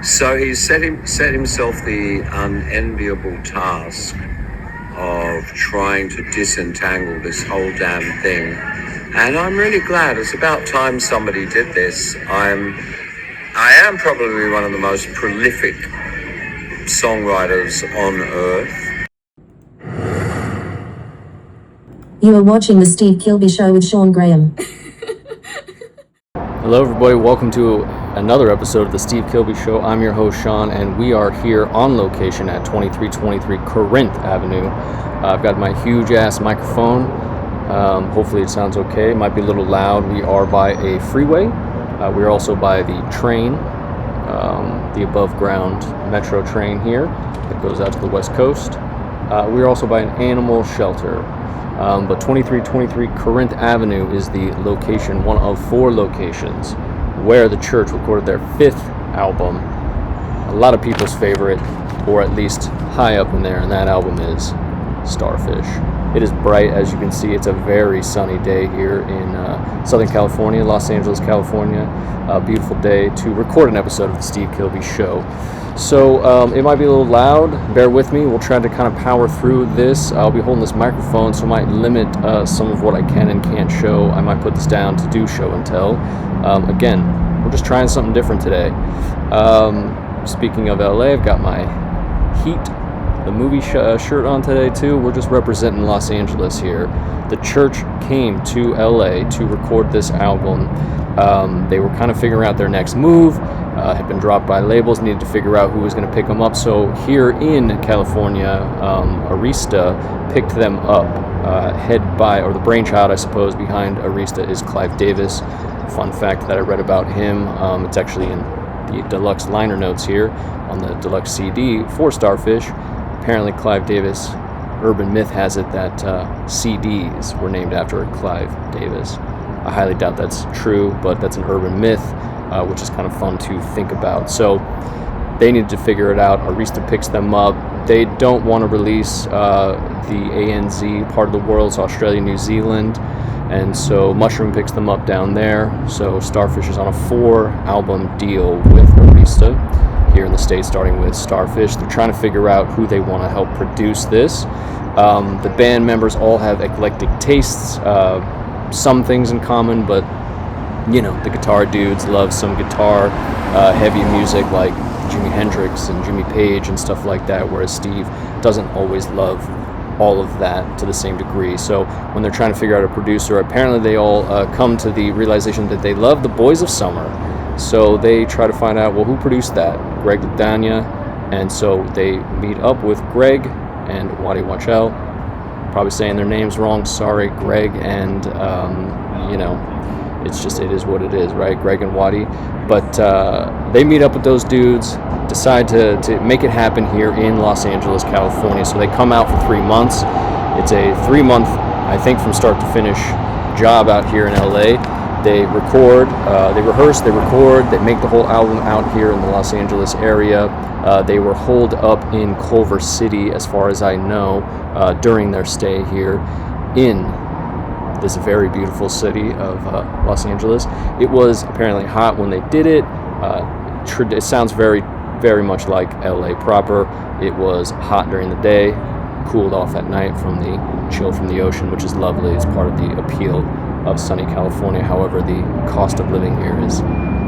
So he set himself the unenviable task of trying to disentangle this whole damn thing. And I'm really glad. It's about time somebody did this. I am probably one of the most prolific songwriters on earth. You are watching the Steve Kilbey Show with Sean Graham. Hello everybody, welcome to another episode of the Steve Kilbey Show. I'm your host Sean, and we are here on location at 2323 Corinth Avenue. I've got my huge ass microphone. Hopefully it sounds okay. It might be a little loud. We are by a freeway. We're also by the train, the above ground metro train here that goes out to the west coast. We're also by an animal shelter. But 2323 Corinth Avenue is the location, one of 4 locations where the Church recorded their 5th album. A lot of people's favorite, or at least high up in there, and that album is Starfish. It is bright, as you can see. It's a very sunny day here in Southern California, Los Angeles, California. A beautiful day to record an episode of the Steve Kilbey Show. So it might be a little loud. Bear with me. We'll try to kind of power through this. I'll be holding this microphone, so I might limit some of what I can and can't show. I might put this down to do show and tell. Again, we're just trying something different today. Speaking of LA, I've got my Heat, the movie shirt on today too. We're just representing Los Angeles here. The Church came to LA to record this album. They were kind of figuring out their next move. Had been dropped by labels, needed to figure out who was going to pick them up. So here in California, Arista picked them up. The brainchild, I suppose, behind Arista is Clive Davis. Fun fact that I read about him, it's actually in the deluxe liner notes here on the deluxe CD for Starfish. Apparently Clive Davis, urban myth has it that CDs were named after Clive Davis. I highly doubt that's true, but that's an urban myth, which is kind of fun to think about. So they needed to figure it out. Arista picks them up. They don't want to release the ANZ part of the world, so Australia, New Zealand, and so Mushroom picks them up down there. So Starfish is on a 4-album deal with Arista here in the States, starting with Starfish. They're trying to figure out who they want to help produce this. The band members all have eclectic tastes, some things in common, but you know, the guitar dudes love some guitar heavy music like Jimi Hendrix and Jimmy Page and stuff like that, whereas Steve doesn't always love all of that to the same degree. So when they're trying to figure out a producer, apparently they all come to the realization that they love the Boys of Summer. So they try to find out, well, who produced that? Greg Ladagna. And so they meet up with Greg and Waddy Wachell. Probably saying their names wrong. Sorry, Greg and, you know, it is what it is, right? Greg and Waddy. But they meet up with those dudes, decide to make it happen here in Los Angeles, California. So they come out for 3 months. It's a 3-month, I think, from start to finish job out here in LA. They record, they rehearse, they record, they make the whole album out here in the Los Angeles area. They were holed up in Culver City, as far as I know, during their stay here in this very beautiful city of Los Angeles. It was apparently hot when they did it. It sounds very, very much like LA proper. It was hot during the day, cooled off at night from the chill from the ocean, which is lovely. It's part of the appeal of sunny California. However, the cost of living here is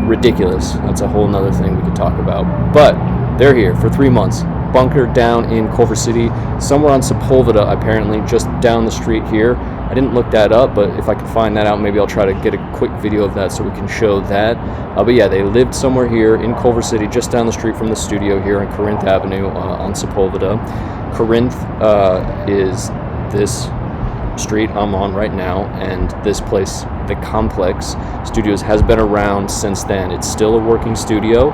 ridiculous. That's a whole nother thing we could talk about. But they're here for 3 months, bunkered down in Culver City, somewhere on Sepulveda, apparently, just down the street here. I didn't look that up, but if I can find that out, maybe I'll try to get a quick video of that so we can show that. But yeah, they lived somewhere here in Culver City, just down the street from the studio here on Corinth Avenue on Sepulveda. Corinth is this street I'm on right now, and this place, the Complex Studios, has been around since then. It's still a working studio.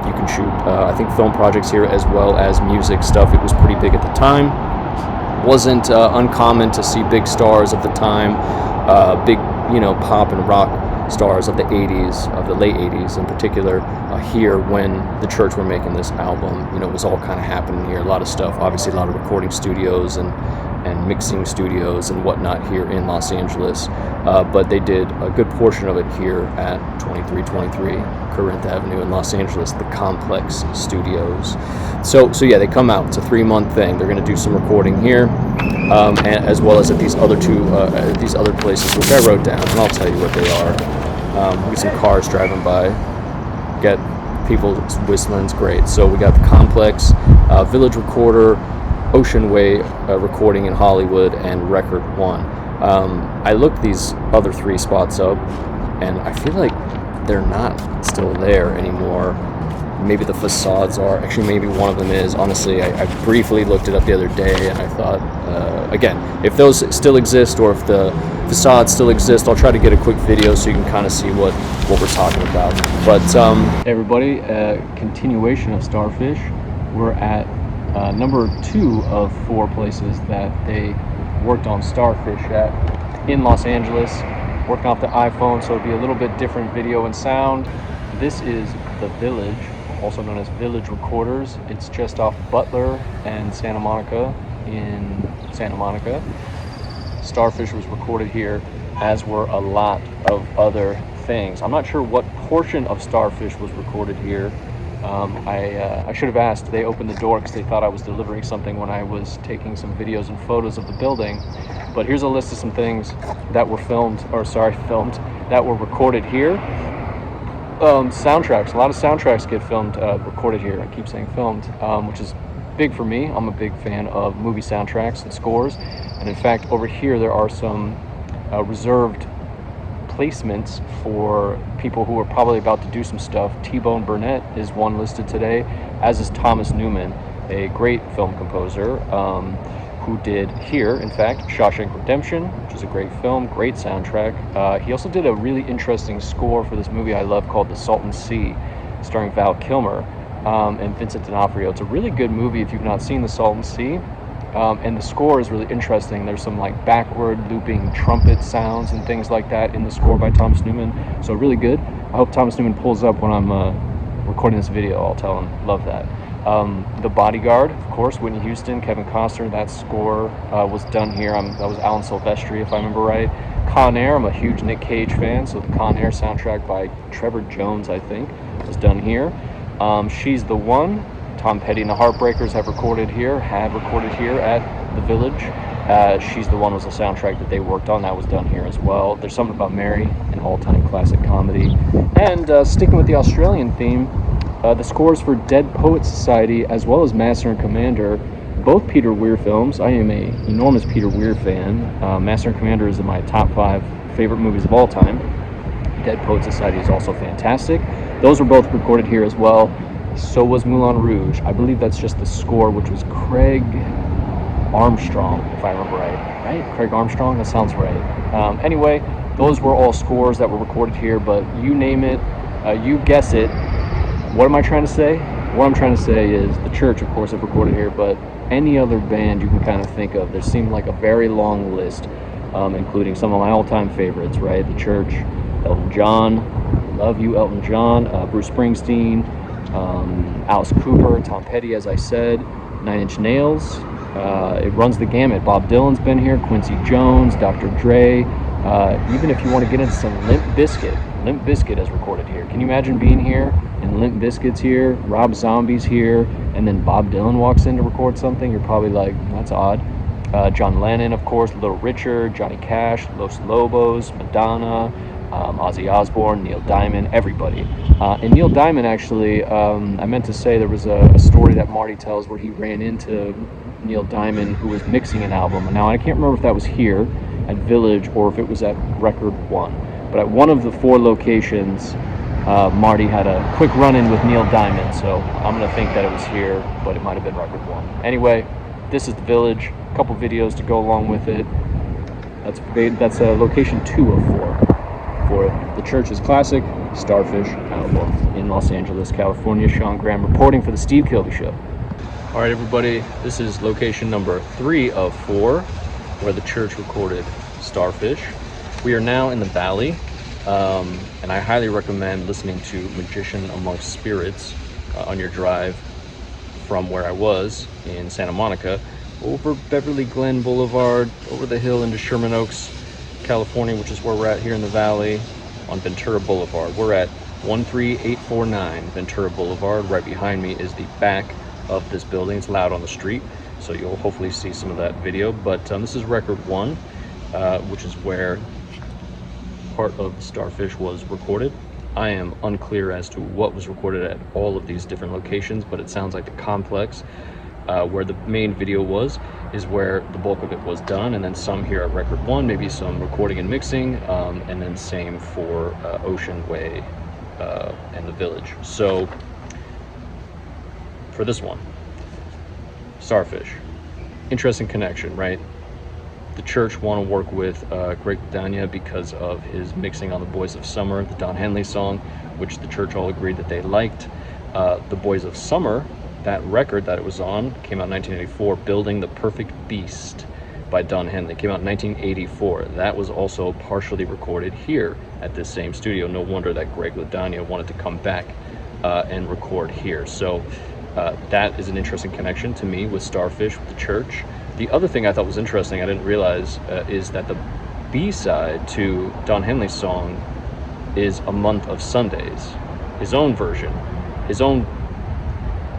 You can shoot, I think, film projects here as well as music stuff. It was pretty big at the time. Wasn't uncommon to see big stars of the time, big, you know, pop and rock stars of the 80s, of the late 80s in particular, here when the Church were making this album. You know, it was all kind of happening here. A lot of stuff, obviously a lot of recording studios and and mixing studios and whatnot here in Los Angeles. But they did a good portion of it here at 2323 Corinth Avenue in Los Angeles, the Complex Studios. So yeah, they come out. It's a 3-month thing. They're going to do some recording here, and as well as at these other these other places, which I wrote down, and I'll tell you what they are. We get some cars driving by, get people whistling. It's great. So we got the Complex, Village Recorder, Ocean Way Recording in Hollywood, and Record One. I looked these other 3 spots up, and I feel like they're not still there anymore. Maybe the facades are. Actually, maybe one of them is. Honestly, I briefly looked it up the other day, and I thought, again, if those still exist or if the facades still exist, I'll try to get a quick video so you can kind of see what we're talking about. But hey everybody, continuation of Starfish. We're at number 2 of 4 places that they worked on Starfish at in Los Angeles, working off the iPhone, so it'll be a little bit different video and sound. This is the Village, also known as Village Recorders. It's just off Butler and Santa Monica in Santa Monica. Starfish was recorded here, as were a lot of other things. I'm not sure what portion of Starfish was recorded here. I should have asked. They opened the door because they thought I was delivering something when I was taking some videos and photos of the building. But here's a list of some things that were that were recorded here. Soundtracks. A lot of soundtracks get recorded here. I keep saying filmed, which is big for me. I'm a big fan of movie soundtracks and scores. And in fact, over here there are some reserved placements for people who are probably about to do some stuff. T-Bone Burnett is one listed today, as is Thomas Newman, a great film composer who did here, in fact, Shawshank Redemption, which is a great film, great soundtrack. He also did a really interesting score for this movie I love called The Salton Sea, starring Val Kilmer and Vincent D'Onofrio. It's a really good movie if you've not seen The Salton Sea. And the score is really interesting. There's some like backward looping trumpet sounds and things like that in the score by Thomas Newman. So really good. I hope Thomas Newman pulls up when I'm recording this video. I'll tell him. Love that. The Bodyguard, of course, Whitney Houston, Kevin Costner. That score was done here. That was Alan Silvestri, if I remember right. Con Air, I'm a huge Nick Cage fan, so the Con Air soundtrack by Trevor Jones, I think, was done here. She's the One, Tom Petty and the Heartbreakers had recorded here at the Village. She's the One was a soundtrack that they worked on. That was done here as well. There's Something About Mary, an all-time classic comedy. And sticking with the Australian theme, the scores for Dead Poets Society as well as Master and Commander, both Peter Weir films. I am an enormous Peter Weir fan. Master and Commander is in my top 5 favorite movies of all time. Dead Poets Society is also fantastic. Those were both recorded here as well. So was Moulin Rouge. I believe that's just the score, which was Craig Armstrong, if I remember right? Craig Armstrong? That sounds right. Anyway, those were all scores that were recorded here, but you name it, you guess it. What am I trying to say? What I'm trying to say is The Church, of course, have recorded here, but any other band you can kind of think of. There seemed like a very long list, including some of my all-time favorites, right? The Church, Elton John, love you, Elton John, Bruce Springsteen, Alice Cooper, Tom Petty, as I said, Nine Inch Nails. It runs the gamut. Bob Dylan's been here, Quincy Jones, Dr. Dre. Even if you want to get into some Limp Bizkit has recorded here. Can you imagine being here and Limp Bizkit's here, Rob Zombie's here, and then Bob Dylan walks in to record something? You're probably like, that's odd. John Lennon, of course, Little Richard, Johnny Cash, Los Lobos, Madonna, Ozzy Osbourne, Neil Diamond, everybody. And Neil Diamond, actually, I meant to say there was a story that Marty tells where he ran into Neil Diamond, who was mixing an album. Now, I can't remember if that was here at Village or if it was at Record One. But at one of the 4 locations, Marty had a quick run-in with Neil Diamond, so I'm going to think that it was here, but it might have been Record One. Anyway, this is the Village. A couple videos to go along with it. That's location 2 of 4 for The Church's classic Starfish album in Los Angeles, California. Sean Graham reporting for the Steve Kilbey Show. All right, everybody, this is location number 3 of 4 where The Church recorded Starfish. We are now in the Valley, and I highly recommend listening to Magician Amongst Spirits on your drive from where I was in Santa Monica. over Beverly Glen Boulevard, over the hill into Sherman Oaks, California, which is where we're at here in the valley on Ventura Boulevard. We're at 13849 Ventura Boulevard. Right behind me is the back of this building. It's loud on the street, so you'll hopefully see some of that video. But this is record one, which is where part of Starfish was recorded. I am unclear as to what was recorded at all of these different locations, but it sounds like the complex where the main video was is where the bulk of it was done, and then some here at record one, maybe some recording and mixing, and then same for Ocean Way and the Village. So for this one, Starfish, interesting connection, right? The church want to work with Greg Ledania because of his mixing on the Boys of Summer, the Don Henley song, which the church all agreed that they liked. The Boys of Summer, that record that it was on, came out in 1984, Building the Perfect Beast by Don Henley, came out in 1984. That was also partially recorded here at this same studio. No wonder that Greg Ledania wanted to come back and record here. So that is an interesting connection to me with Starfish, with the church. The other thing I thought was interesting, I didn't realize, is that the B-side to Don Henley's song is A Month of Sundays. His own version, his own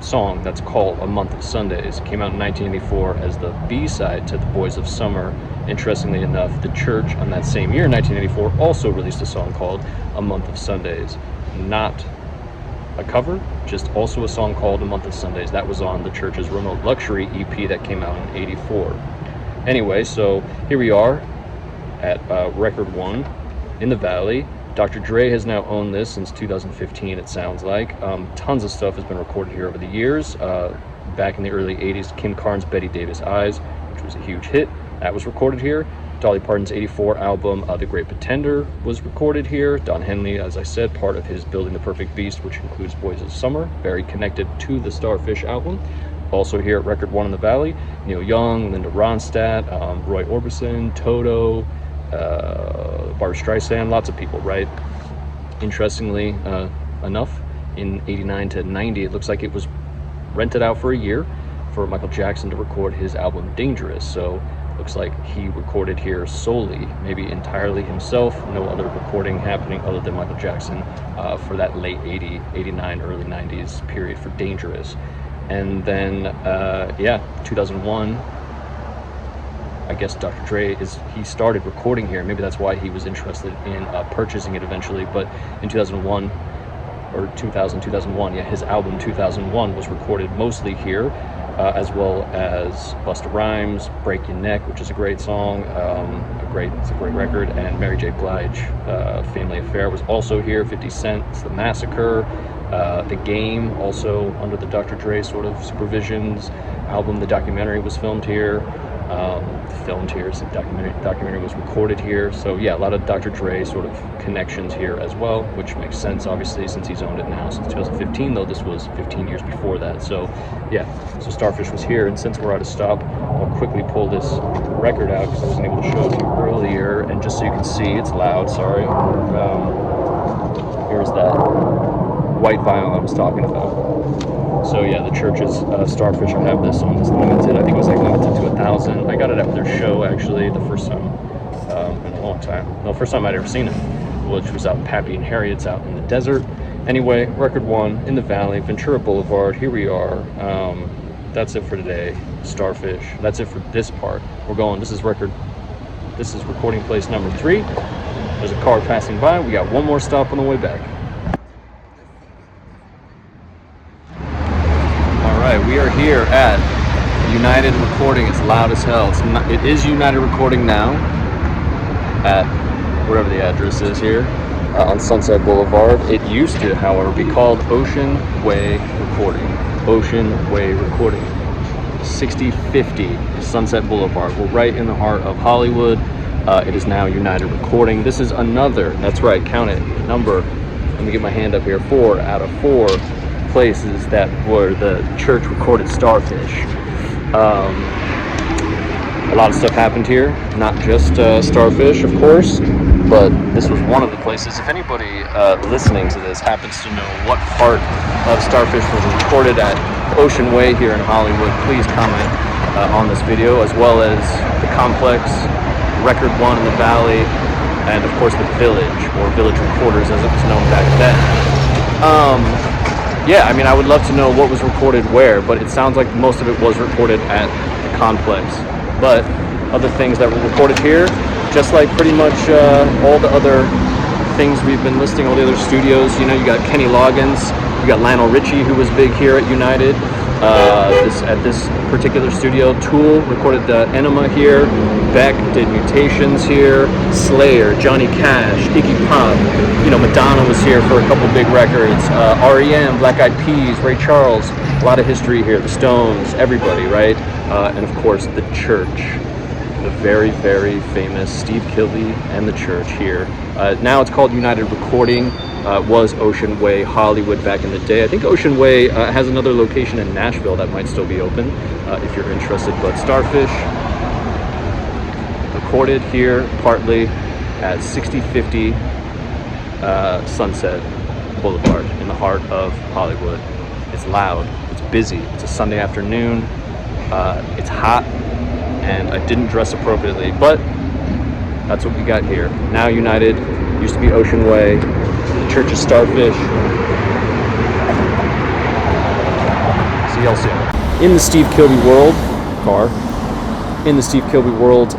song that's called A Month of Sundays came out in 1984 as the B-side to the Boys of Summer. Interestingly enough, the church on that same year, 1984, also released a song called A Month of Sundays. Not a cover, just also a song called A Month of Sundays. That was on the church's Remote Luxury EP that came out in 84. Anyway, so here we are at record one in the Valley. Dr. Dre has now owned this since 2015, it sounds like. Tons of stuff has been recorded here over the years. Back in the early 80s, Kim Carnes' Betty Davis Eyes, which was a huge hit, that was recorded here. Dolly Parton's 84 album, The Great Pretender, was recorded here. Don Henley, as I said, part of his Building the Perfect Beast, which includes Boys of Summer, very connected to the Starfish album. Also here at record one in the Valley, Neil Young, Linda Ronstadt, Roy Orbison, Toto, Barbra Streisand, lots of people, right? Interestingly enough, in 89 to 90, it looks like it was rented out for a year for Michael Jackson to record his album Dangerous. So looks like he recorded here solely, maybe entirely himself, no other recording happening other than Michael Jackson for that late 80, 89, early 90s period for Dangerous. And then, 2001, I guess Dr. Dre he started recording here. Maybe that's why he was interested in purchasing it eventually. But in 2001, or 2001, his album 2001 was recorded mostly here, as well as Busta Rhymes, Break Your Neck, which is a great song, it's a great record, and Mary J. Blige, Family Affair was also here. 50 Cent's The Massacre, The Game, also under the Dr. Dre sort of supervisions. Album, the documentary was filmed here. So documentary was recorded here. So yeah, a lot of Dr. Dre sort of connections here as well, which makes sense obviously since he's owned it now since 2015, though this was 15 years before that. So yeah, so Starfish was here, and since we're at a stop, I'll quickly pull this record out because I wasn't able to show it to you earlier, and just so you can see, it's loud, sorry. Here's that white vinyl I was talking about. So yeah, the church's Starfish, I have this on this limited, I think it was like limited to 1,000. I got it at their show actually, the first time in a long time. No, first time I'd ever seen it, which was out in Pappy and Harriet's out in the desert. Anyway, record one in the Valley, Ventura Boulevard, here we are. That's it for today, Starfish. That's it for this part. This is recording place number 3. There's a car passing by. We got one more stop on the way back. We are here at United Recording. It's loud as hell. It is United Recording now at whatever the address is here on Sunset Boulevard. It used to, however, be called Ocean Way Recording. Ocean Way Recording. 6050 Sunset Boulevard. We're right in the heart of Hollywood. It is now United Recording. This is another, that's right, count it, number, let me get my hand up here, 4 out of 4 places that were the church recorded Starfish. A lot of stuff happened here, not just Starfish, of course, but this was one of the places. If anybody listening to this happens to know what part of Starfish was recorded at Ocean Way here in Hollywood, please comment on this video, as well as the complex, Record One in the Valley, and of course the Village, or Village Recorders as it was known back then. Yeah, I mean, I would love to know what was recorded where, but it sounds like most of it was recorded at the complex. But other things that were recorded here, just like pretty much all the other things we've been listing, all the other studios, you know, you got Kenny Loggins, you got Lionel Richie, who was big here at United. At this particular studio, Tool recorded the Enema here, Beck did Mutations here, Slayer, Johnny Cash, Iggy Pop, you know, Madonna was here for a couple big records, REM, Black Eyed Peas, Ray Charles, a lot of history here, the Stones, everybody, right? And of course, the Church, the very, very famous Steve Kilbey and the Church here. Now it's called United Recording. It was Ocean Way Hollywood back in the day. I think Ocean Way has another location in Nashville that might still be open if you're interested. But Starfish recorded here partly at 6050 Sunset Boulevard in the heart of Hollywood. It's loud, it's busy, it's a Sunday afternoon, it's hot, and I didn't dress appropriately, but that's what we got here. Now United, used to be Ocean Way, the Church of Starfish. See y'all soon. In the Steve Kilbey world, in the Steve Kilbey world,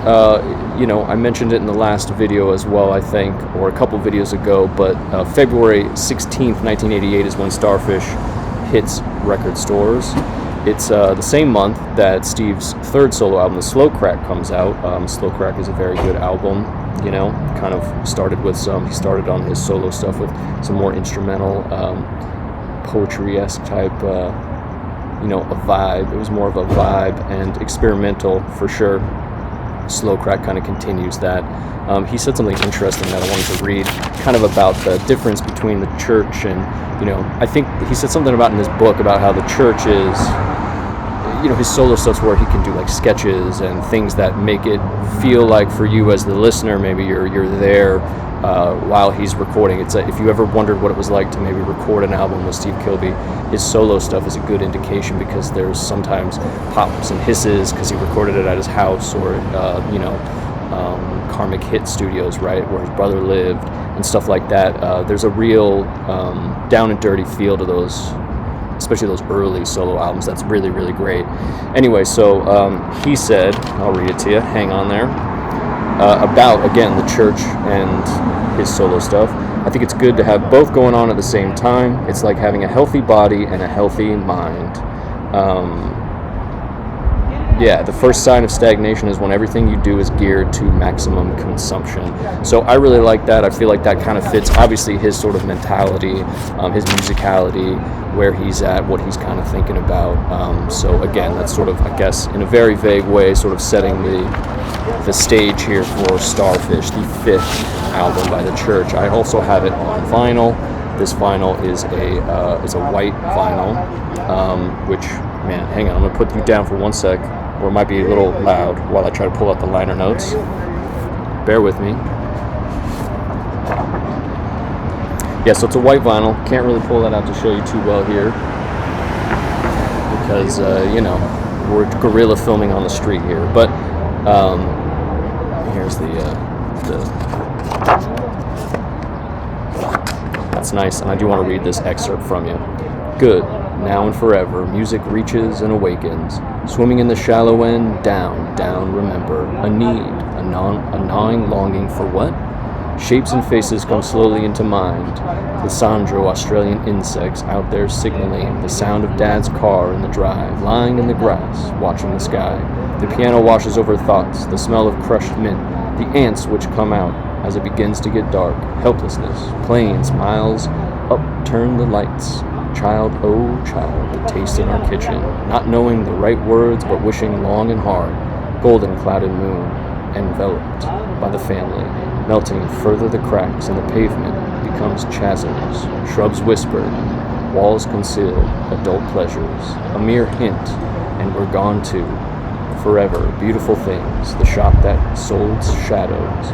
you know, I mentioned it in the last video as well, I think, or a couple videos ago, but February 16th, 1988 is when Starfish hits record stores. It's the same month that Steve's third solo album, The Slow Crack, comes out. Slow Crack is a very good album, you know, kind of started with he started on his solo stuff with some more instrumental, poetry-esque type, you know, a vibe. It was more of a vibe and experimental for sure. Slow Crack kind of continues that. He said something interesting that I wanted to read, kind of about the difference between the Church and, you know, I think he said something about in his book about how the Church is, you know, his solo stuff's where he can do like sketches and things that make it feel like for you as the listener, maybe you're there while he's recording. It's if you ever wondered what it was like to maybe record an album with Steve Kilbey, his solo stuff is a good indication because there's sometimes pops and hisses because he recorded it at his house or you know, Karmic Hit Studios, right, where his brother lived and stuff like that. There's a real down and dirty feel to those, especially those early solo albums. That's really, really great. Anyway, so he said, I'll read it to you, hang on there, about, again, the Church and his solo stuff. I think it's good to have both going on at the same time. It's like having a healthy body and a healthy mind. Yeah, the first sign of stagnation is when everything you do is geared to maximum consumption. So I really like that. I feel like that kind of fits, obviously, his sort of mentality, his musicality, where he's at, what he's kind of thinking about. So again, that's sort of, I guess, in a very vague way, sort of setting the stage here for Starfish, the fifth album by the Church. I also have it on vinyl. This vinyl is a white vinyl, which, man, hang on, I'm gonna put you down for 1 sec. Or it might be a little loud while I try to pull out the liner notes. Bear with me. Yeah, so it's a white vinyl. Can't really pull that out to show you too well here because, you know, we're guerrilla filming on the street here. But here's the that's nice, and I do want to read this excerpt from you. Good. Now and forever, music reaches and awakens. Swimming in the shallow end, down, down, remember. A need, a gnawing longing for what? Shapes and faces come slowly into mind. The Sandro Australian insects out there signaling. The sound of Dad's car in the drive, lying in the grass, watching the sky. The piano washes over thoughts, the smell of crushed mint. The ants which come out as it begins to get dark. Helplessness, planes, miles, upturn the lights. Child, oh child, the taste in our kitchen, not knowing the right words but wishing long and hard. Golden clouded moon, enveloped by the family, melting further the cracks in the pavement becomes chasms. Shrubs whispered, walls concealed, adult pleasures, a mere hint, and we're gone too. Forever, beautiful things, the shop that sold shadows,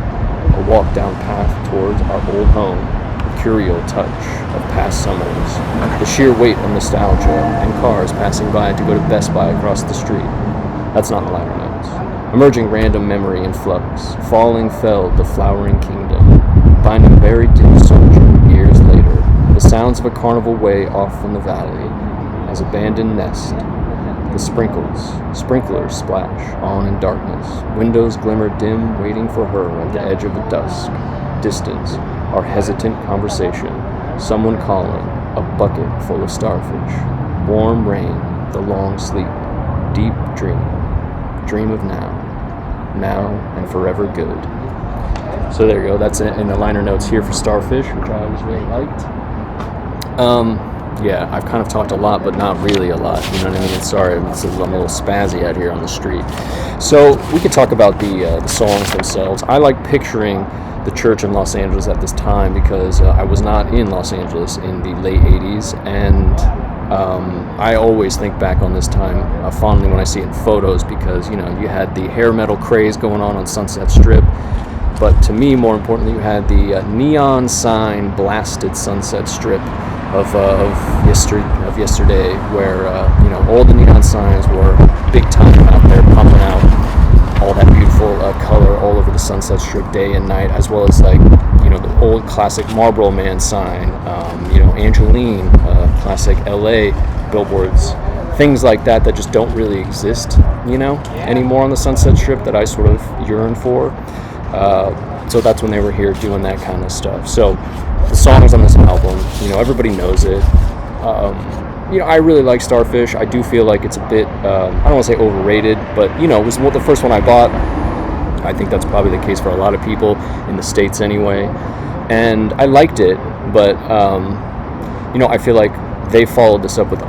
a walk down path towards our old home. Curio touch of past summers, the sheer weight of nostalgia, and cars passing by to go to Best Buy across the street. That's not in the liner notes. Emerging random memory in flux, falling fell the flowering kingdom, finding buried dead soldier years later, the sounds of a carnival way off in the valley, as abandoned nest, the sprinklers splash on in darkness, windows glimmer dim, waiting for her at the edge of the dusk, distance, our hesitant conversation, someone calling, a bucket full of starfish, warm rain, the long sleep, deep dream of now and forever good. So there you go. That's in the liner notes here for Starfish, which I always really liked. Yeah, I've kind of talked a lot, but not really a lot. You know what I mean? Sorry, I'm a little spazzy out here on the street. So we could talk about the songs themselves. I like picturing the church in Los Angeles at this time because I was not in Los Angeles in the late 80s, and I always think back on this time fondly when I see it in photos because, you know, you had the hair metal craze going on Sunset Strip, but to me, more importantly, you had the neon sign blasted Sunset Strip of yesterday, where you know, all the neon signs were big time out there, pumping out all that beautiful color all over the Sunset Strip day and night, as well as, like, you know, the old classic Marlboro Man sign, you know, Angeline, classic LA billboards, things like that just don't really exist, you know, anymore on the Sunset Strip that I sort of yearn for. So that's when they were here doing that kind of stuff. So the songs on this album, you know, everybody knows it. You know, I really like Starfish. I do feel like it's a bit, I don't want to say overrated, but, you know, it was the first one I bought. I think that's probably the case for a lot of people in the States anyway. And I liked it, but, you know, I feel like they followed this up with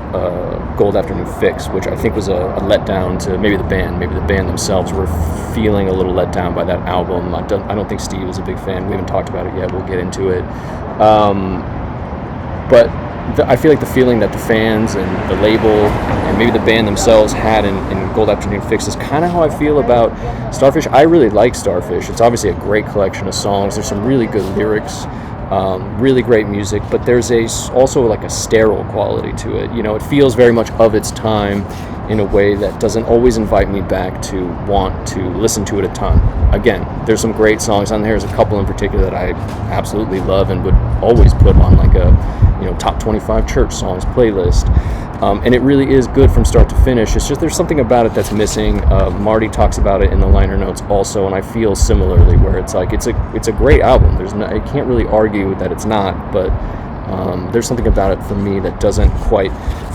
Gold Afternoon Fix, which I think was a letdown to maybe the band. Maybe the band themselves were feeling a little let down by that album. I don't think Steve was a big fan. We haven't talked about it yet. We'll get into it. But I feel like the feeling that the fans and the label and maybe the band themselves had in Gold Afternoon Fix is kind of how I feel about Starfish. I really like Starfish. It's obviously a great collection of songs. There's some really good lyrics. Really great music, but there's also like a sterile quality to it. You know, it feels very much of its time in a way that doesn't always invite me back to want to listen to it a ton. Again, there's some great songs on there. There's a couple in particular that I absolutely love and would always put on like a, you know, top 25 church songs playlist. And it really is good from start to finish. It's just there's something about it that's missing. Marty talks about it in the liner notes also, and I feel similarly, where it's like it's a great album. I can't really argue that it's not, but there's something about it for me that doesn't quite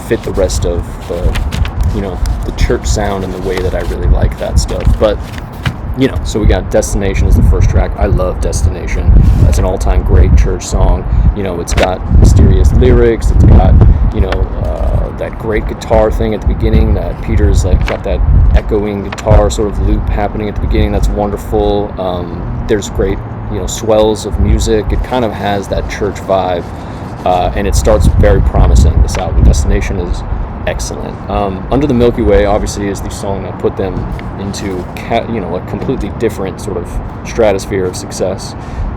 fit the rest of the church sound in the way that I really like that stuff. But you know, so we got Destination as the first track. I love Destination. That's an all-time great church song. You know, it's got mysterious lyrics. It's got, you know, that great guitar thing at the beginning. That Peter's like got that echoing guitar sort of loop happening at the beginning. That's wonderful. There's great, you know, swells of music. It kind of has that church vibe, and it starts very promising. This album, Destination, is excellent. Under the Milky Way obviously is the song that put them into a completely different sort of stratosphere of success.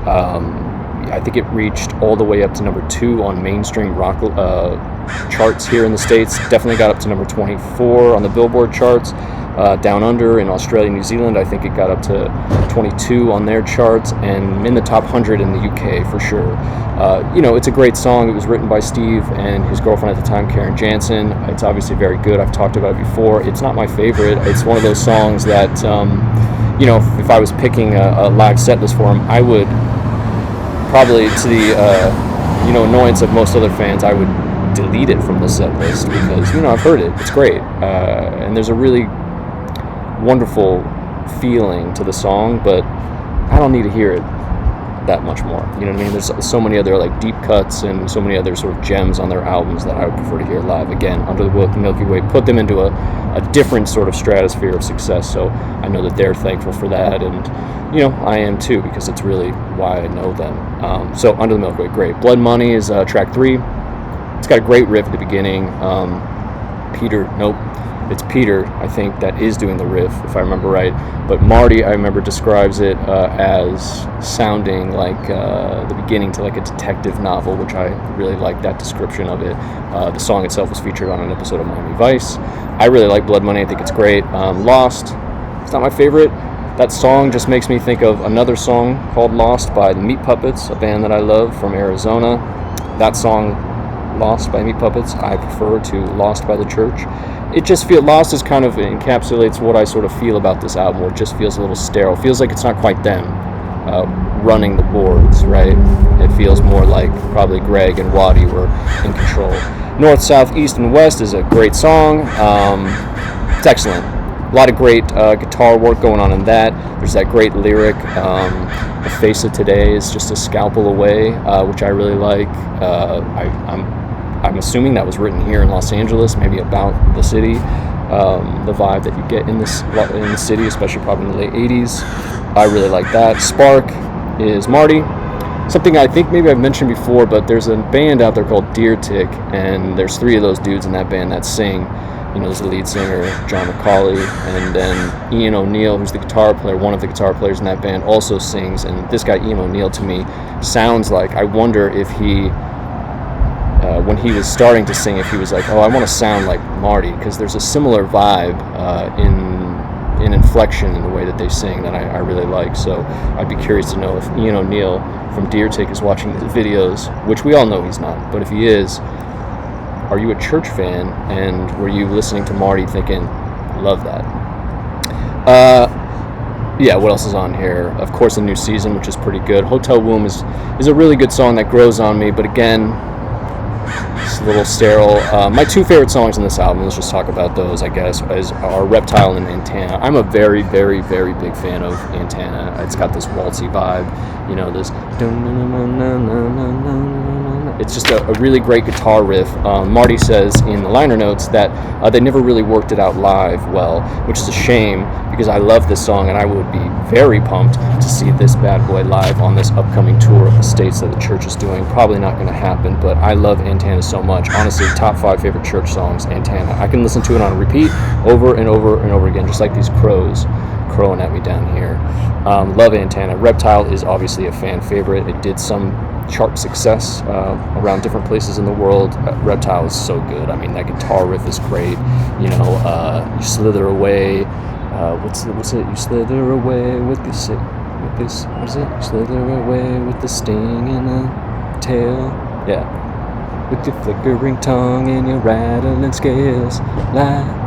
I think it reached all the way up to number 2 on mainstream rock charts here in the States. Definitely got up to number 24 on the Billboard charts. Down under in Australia and New Zealand, I think it got up to 22 on their charts, and in the top 100 in the UK for sure. You know, it's a great song. It was written by Steve and his girlfriend at the time, Karen Jansen. It's obviously very good. I've talked about it before. It's not my favorite. It's one of those songs that, you know, if I was picking a live set list for him, I would probably, to the annoyance of most other fans, I would delete it from the set list because, you know, I've heard it. It's great. And there's a really wonderful feeling to the song, but I don't need to hear it that much more. You know what I mean? There's so many other like deep cuts and so many other sort of gems on their albums that I would prefer to hear live. Again, Under the Milky Way put them into a different sort of stratosphere of success, so I know that they're thankful for that, and you know, I am too, because it's really why I know them. So Under the Milky Way, great. Blood Money is track 3. It's got a great riff at the beginning. It's Peter, I think, that is doing the riff, if I remember right. But Marty, I remember, describes it as sounding like the beginning to like a detective novel, which I really like that description of it. The song itself was featured on an episode of Miami Vice. I really like Blood Money. I think it's great. Lost, it's not my favorite. That song just makes me think of another song called Lost by the Meat Puppets, a band that I love from Arizona. That song, Lost by Meat Puppets, I prefer to Lost by the Church. It just feels, Lost is kind of encapsulates what I sort of feel about this album, where it just feels a little sterile. It feels like it's not quite them running the boards, right? It feels more like probably Greg and Waddy were in control. North, South, East, and West is a great song. It's excellent. A lot of great guitar work going on in that. There's that great lyric, the face of today is just a scalpel away, which I really like. I'm assuming that was written here in Los Angeles, maybe about the city, the vibe that you get in the city, especially probably in the late 80s. I really like that. Spark is Marty. Something I think maybe I've mentioned before, but there's a band out there called Deer Tick, and there's 3 of those dudes in that band that sing. You know, there's the lead singer, John McCauley, and then Ian O'Neill, who's the guitar player, one of the guitar players in that band, also sings. And this guy, Ian O'Neill, to me, sounds like, I wonder if he, when he was starting to sing, if he was like, oh, I want to sound like Marty, because there's a similar vibe in inflection in the way that they sing that I really like. So I'd be curious to know if Ian O'Neill from Deer Tick is watching the videos, which we all know he's not, but if he is, are you a Church fan, and were you listening to Marty thinking, love that? Yeah, what else is on here? Of course, A New Season, which is pretty good. Hotel Womb is a really good song that grows on me, but again, it's a little sterile. My 2 favorite songs in this album, let's just talk about those, I guess, are Reptile and Antenna. I'm a very, very, very big fan of Antenna. It's got this waltzy vibe, you know, this... It's just a really great guitar riff. Marty says in the liner notes that they never really worked it out live well, which is a shame, because I love this song and I would be very pumped to see this bad boy live on this upcoming tour of the States that the Church is doing. Probably not going to happen, but I love Antenna so much. Honestly, top 5 favorite Church songs, Antenna. I can listen to it on repeat over and over and over again, just like these crows crowing at me down here. Love Antenna. Reptile is obviously a fan favorite. It did some chart success around different places in the world. Reptile is so good. I mean, that guitar riff is great. You know, you slither away. What's it? You slither away with this. What is it? You slither away with the sting in the tail. Yeah. With your flickering tongue and your rattling scales, like.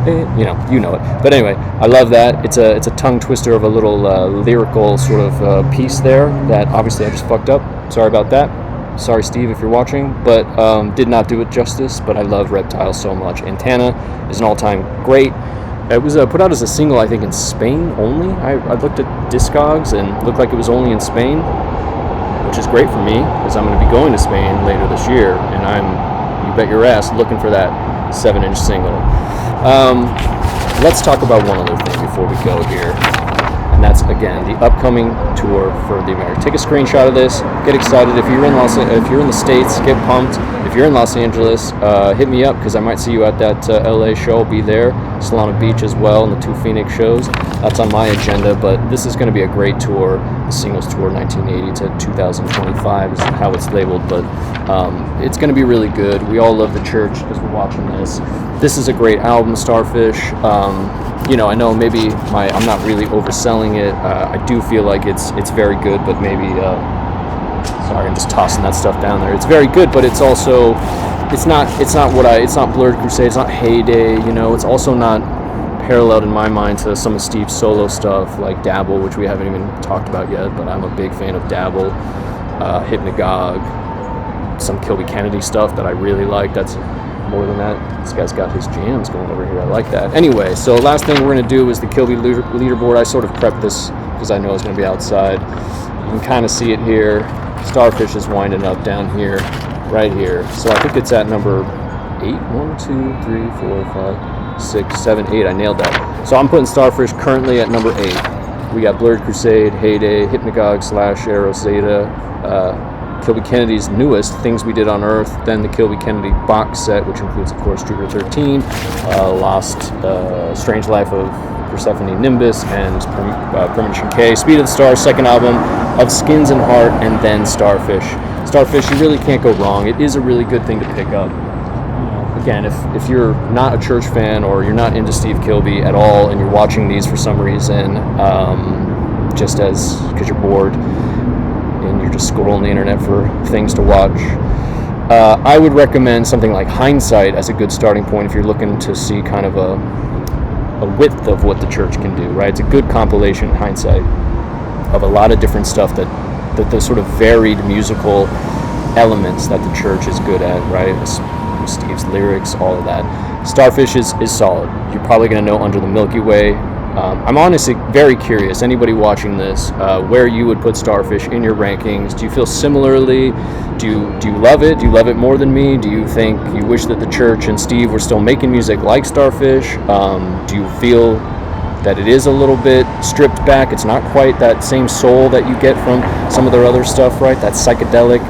You know it. But anyway, I love that. It's a tongue twister of a little lyrical sort of piece there that obviously I just fucked up. Sorry about that. Sorry, Steve, if you're watching, but did not do it justice. But I love Reptile so much. Antenna is an all-time great. It was put out as a single, I think, in Spain only. I looked at Discogs and it looked like it was only in Spain, which is great for me because I'm going to be going to Spain later this year, and I'm, you bet your ass, looking for that 7-inch single. Let's talk about one other thing before we go here, and that's, again, the upcoming tour for the America. Take a screenshot of this. Get excited. If you're in the States, get pumped. If you're in Los Angeles, hit me up because I might see you at that LA show. I'll be there. Solana Beach as well, and the 2 Phoenix shows. That's on my agenda, but this is going to be a great tour. The Singles Tour 1980 to 2025 is how it's labeled, but it's going to be really good. We all love the Church because we're watching this. This is a great album, Starfish. You know, I know maybe I'm not really overselling it. I do feel like it's very good, but maybe sorry, I'm just tossing that stuff down there. It's very good, but it's also it's not Blurred Crusade, it's not Heyday, you know. It's also not paralleled in my mind to some of Steve's solo stuff like Dabble, which we haven't even talked about yet, but I'm a big fan of Dabble, Hypnagogue, some Kilbey Kennedy stuff that I really like. That's more than that. This guy's got his jams going over here. I like that. Anyway, so last thing we're going to do is the Kilbey leaderboard. I sort of prepped this because I know it's going to be outside. You can kind of see it here. Starfish is winding up down here, right here. So I think it's at number 8. 1, 2, 3, 4, 5, 6, 7, 8. I nailed that. So I'm putting Starfish currently at number 8. We got Blurred Crusade, Heyday, Hypnagogue / Arrow Zeta, Kilbey Kennedy's newest, Things We Did on Earth, then the Kilbey Kennedy box set, which includes, of course, Jupiter 13, Lost, Strange Life of Persephone Nimbus, and Premonition K, Speed of the Stars, second album of Skins and Heart, and then Starfish. Starfish, you really can't go wrong. It is a really good thing to pick up. again, if you're not a church fan or you're not into Steve Kilbey at all and you're watching these for some reason, just because you're bored and you're just scrolling the internet for things to watch, I would recommend something like Hindsight as a good starting point if you're looking to see kind of a width of what the church can do, right? It's a good compilation, Hindsight, of a lot of different stuff that the sort of varied musical elements that the church is good at, right? Steve's lyrics, all of that. Starfish is solid. You're probably going to know Under the Milky Way. I'm honestly very curious, anybody watching this, where you would put Starfish in your rankings. Do you feel similarly? Do you love it? Do you love it more than me? Do you think you wish that the church and Steve were still making music like Starfish? Do you feel that it is a little bit stripped back? It's not quite that same soul that you get from some of their other stuff, right? That psychedelic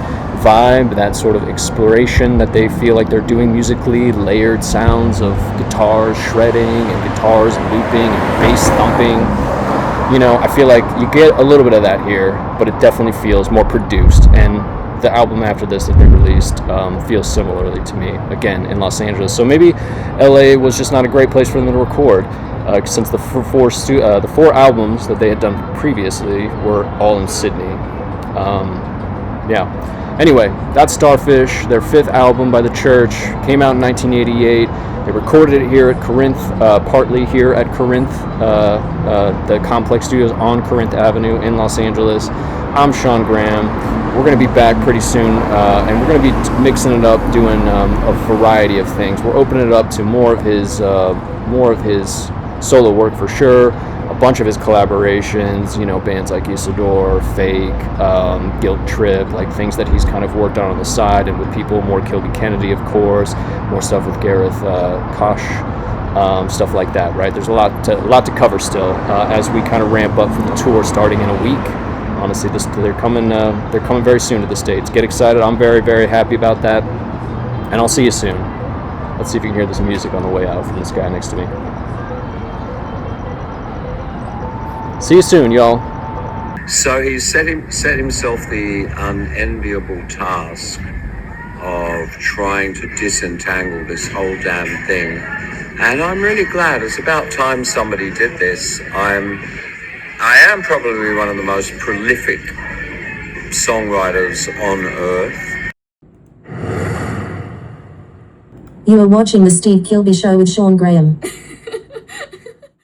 vibe, that sort of exploration that they feel like they're doing musically, layered sounds of guitars shredding and guitars looping and bass thumping. I feel like you get a little bit of that here, but it definitely feels more produced. And the album after this that they released feels similarly to me, again, in Los Angeles. So maybe LA was just not a great place for them to record, since the four albums that they had done previously were all in Sydney. Anyway, that's Starfish, their fifth album by the church, came out in 1988. They recorded it here at Corinth, partly here at Corinth, the Complex Studios on Corinth Avenue in Los Angeles. I'm Sean Graham. We're going to be back pretty soon, and we're going to be mixing it up, doing a variety of things. We're opening it up to more of his solo work for sure. A bunch of his collaborations, bands like Isidore, Fake, Guilt Trip, like things that he's kind of worked on the side, and with people, more Kilbey Kennedy, of course, more stuff with Gareth Koch, stuff like that, right? There's a lot to cover still as we kind of ramp up for the tour starting in a week. Honestly, they're coming very soon to the States. Get excited. I'm very, very happy about that, and I'll see you soon. Let's see if you can hear this music on the way out from this guy next to me. See you soon, y'all. So he set himself the unenviable task of trying to disentangle this whole damn thing. And I'm really glad. It's about time somebody did this. I am probably one of the most prolific songwriters on earth. You are watching The Steve Kilbey Show with Sean Graham.